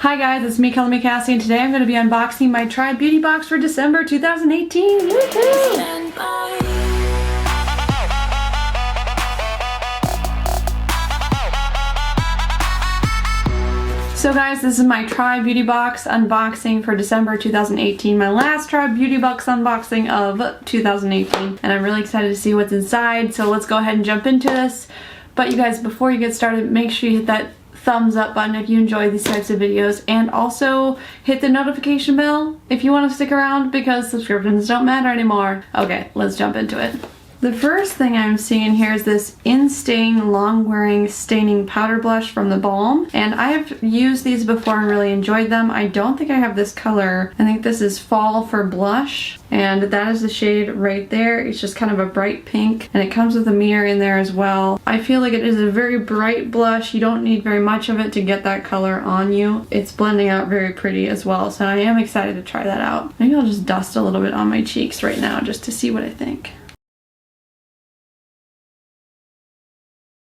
Hi guys, it's me, ColorMeCassie, and today I'm going to be unboxing my Try Beauty box for December 2018. Woohoo! So guys, this is my Try Beauty box unboxing for December 2018. My last Try Beauty box unboxing of 2018. And I'm really excited to see what's inside, so let's go ahead and jump into this. But you guys, before you get started, make sure you hit that thumbs up button if you enjoy these types of videos, and also hit the notification bell if you want to stick around because subscriptions don't matter anymore. Okay, let's jump into it. The first thing I'm seeing here is this In-Stain Long Wearing Staining Powder Blush from the Balm, and I have used these before and really enjoyed them. I don't think I have this color. I think this is Fall for Blush, and that is the shade right there. It's just kind of a bright pink, and it comes with a mirror in there as well. I feel like it is a very bright blush. You don't need very much of it to get that color on you. It's blending out very pretty as well, so I am excited to try that out. Maybe I'll just dust a little bit on my cheeks right now just to see what I think.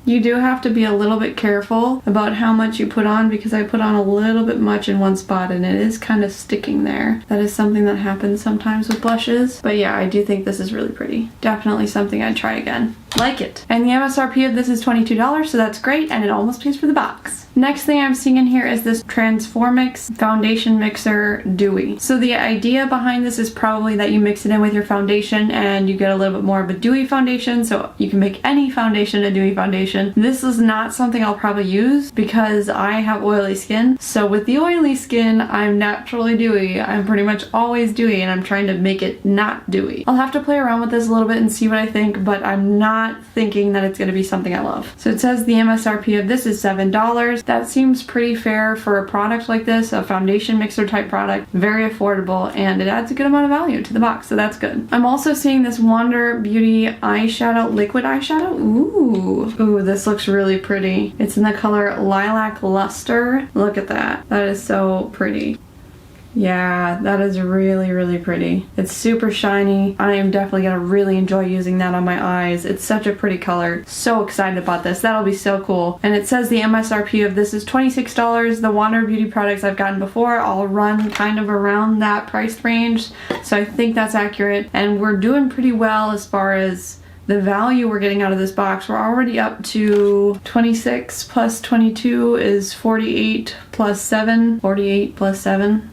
You do have to be a little bit careful about how much you put on, because I put on a little bit much in one spot and it is kind of sticking there. That is something that happens sometimes with blushes. But yeah, I do think this is really pretty. Definitely something I'd try again. Like it. And the MSRP of this is $22, so that's great, and it almost pays for the box. Next thing I'm seeing in here is this Transformix Foundation Mixer Dewy. So the idea behind this is probably that you mix it in with your foundation and you get a little bit more of a dewy foundation, so you can make any foundation a dewy foundation. This is not something I'll probably use because I have oily skin. So with the oily skin, I'm naturally dewy. I'm pretty much always dewy, and I'm trying to make it not dewy. I'll have to play around with this a little bit and see what I think, but I'm not thinking that it's going to be something I love. So it says the MSRP of this is $7. That seems pretty fair for a product like this, a foundation mixer type product. Very affordable, and it adds a good amount of value to the box, so that's good. I'm also seeing this Wander Beauty eyeshadow, liquid eyeshadow. Ooh, this looks really pretty. It's in the color Lilac Luster. Look at that. That is so pretty. Yeah, that is really, really pretty. It's super shiny. I am definitely gonna really enjoy using that on my eyes. It's such a pretty color. So excited about this. That'll be so cool. And it says the MSRP of this is $26. The Wander Beauty products I've gotten before all run kind of around that price range, so I think that's accurate. And we're doing pretty well as far as the value we're getting out of this box. We're already up to 26 plus 22 is 48 plus 7. 48 plus 7.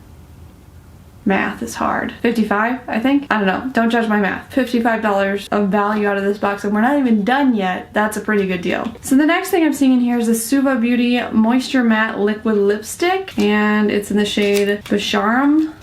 Math is hard. 55, I think? I don't know. Don't judge my math. $55 of value out of this box, and we're not even done yet. That's a pretty good deal. So the next thing I'm seeing in here is the Suva Beauty Moisture Matte Liquid Lipstick, and it's in the shade Basharam.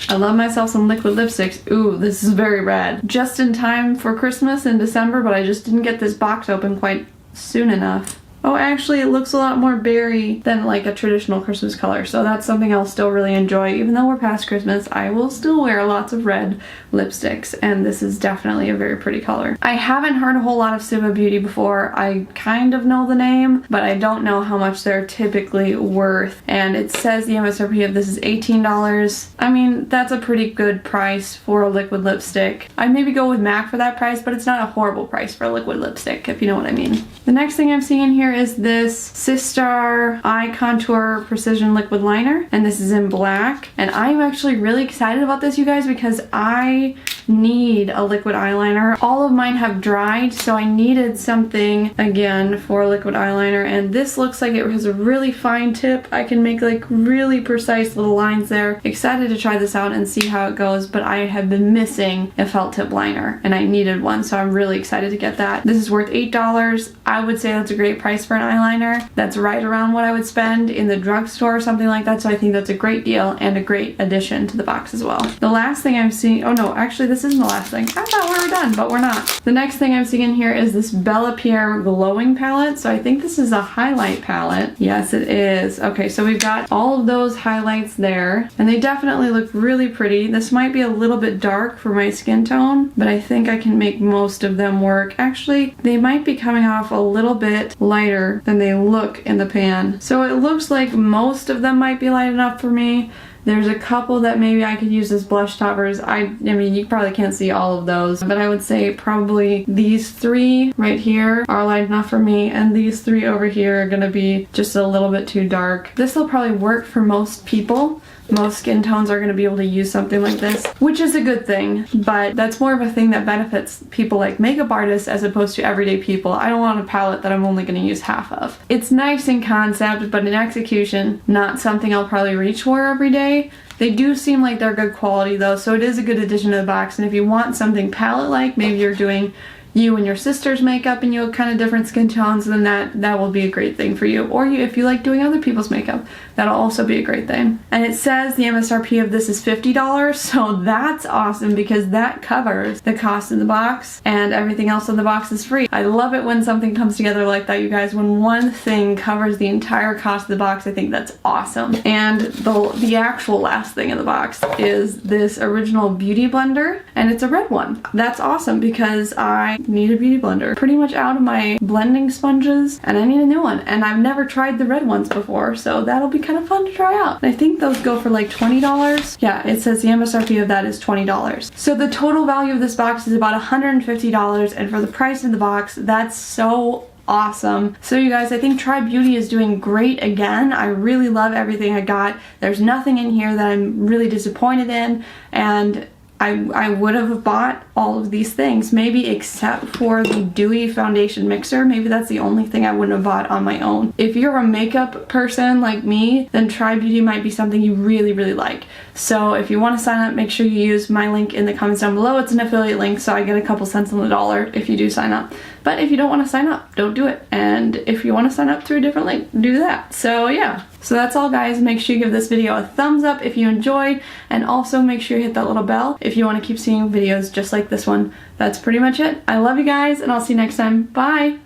I love myself some liquid lipsticks. Ooh, this is very red. Just in time for Christmas in December, but I just didn't get this box open quite soon enough. Oh, actually, it looks a lot more berry than like a traditional Christmas color, so that's something I'll still really enjoy. Even though we're past Christmas, I will still wear lots of red lipsticks, and this is definitely a very pretty color. I haven't heard a whole lot of Suva Beauty before. I kind of know the name, but I don't know how much they're typically worth, and it says the MSRP of this is $18. I mean, that's a pretty good price for a liquid lipstick. I'd maybe go with MAC for that price, but it's not a horrible price for a liquid lipstick, if you know what I mean. The next thing I'm seeing here is this Sistar Eye Contour Precision Liquid Liner, and this is in black. And I'm actually really excited about this, you guys, because I need a liquid eyeliner. All of mine have dried, so I needed something again for liquid eyeliner, and this looks like it has a really fine tip. I can make like really precise little lines there. Excited to try this out and see how it goes, but I have been missing a felt tip liner and I needed one, so I'm really excited to get that. This is worth $8. I would say that's a great price for an eyeliner. That's right around what I would spend in the drugstore or something like that, so I think that's a great deal and a great addition to the box as well. The last thing I'm seeing, oh no, actually this isn't the last thing. I thought we were done, but we're not. The next thing I'm seeing in here is this Bella Pierre Glowing Palette, so I think this is a highlight palette. Yes, it is. Okay, so we've got all of those highlights there, and they definitely look really pretty. This might be a little bit dark for my skin tone, but I think I can make most of them work. Actually, they might be coming off a little bit lighter than they look in the pan. So it looks like most of them might be light enough for me. There's a couple that maybe I could use as blush toppers. I mean, you probably can't see all of those, but I would say probably these 3 right here are light enough for me, and these 3 over here are gonna be just a little bit too dark. This will probably work for most people. Most skin tones are going to be able to use something like this, which is a good thing, but that's more of a thing that benefits people like makeup artists as opposed to everyday people. I don't want a palette that I'm only going to use half of. It's nice in concept, but in execution, not something I'll probably reach for every day. They do seem like they're good quality though, so it is a good addition to the box, and if you want something palette-like, maybe you're doing you and your sister's makeup and you have kind of different skin tones, then that will be a great thing for you. Or if you like doing other people's makeup, that'll also be a great thing. And it says the MSRP of this is $50, so that's awesome because that covers the cost of the box and everything else in the box is free. I love it when something comes together like that, you guys. When one thing covers the entire cost of the box, I think that's awesome. And the actual last thing in the box is this original beauty blender, and it's a red one. That's awesome because I need a beauty blender. Pretty much out of my blending sponges, and I need a new one. And I've never tried the red ones before, so that'll be kind of fun to try out. And I think those go for like $20. Yeah, it says the MSRP of that is $20. So the total value of this box is about $150, and for the price of the box, that's so awesome. So you guys, I think Try Beauty is doing great again. I really love everything I got. There's nothing in here that I'm really disappointed in, and I would have bought all of these things, maybe except for the Dewy Foundation Mixer. Maybe that's the only thing I wouldn't have bought on my own. If you're a makeup person like me, then Try Beauty might be something you really, really like. So if you want to sign up, make sure you use my link in the comments down below. It's an affiliate link, so I get a couple cents on the dollar if you do sign up. But if you don't want to sign up, don't do it. And if you want to sign up through a different link, do that. So yeah. So that's all, guys. Make sure you give this video a thumbs up if you enjoyed, and also make sure you hit that little bell if you want to keep seeing videos just like this one. That's pretty much it. I love you guys, and I'll see you next time. Bye!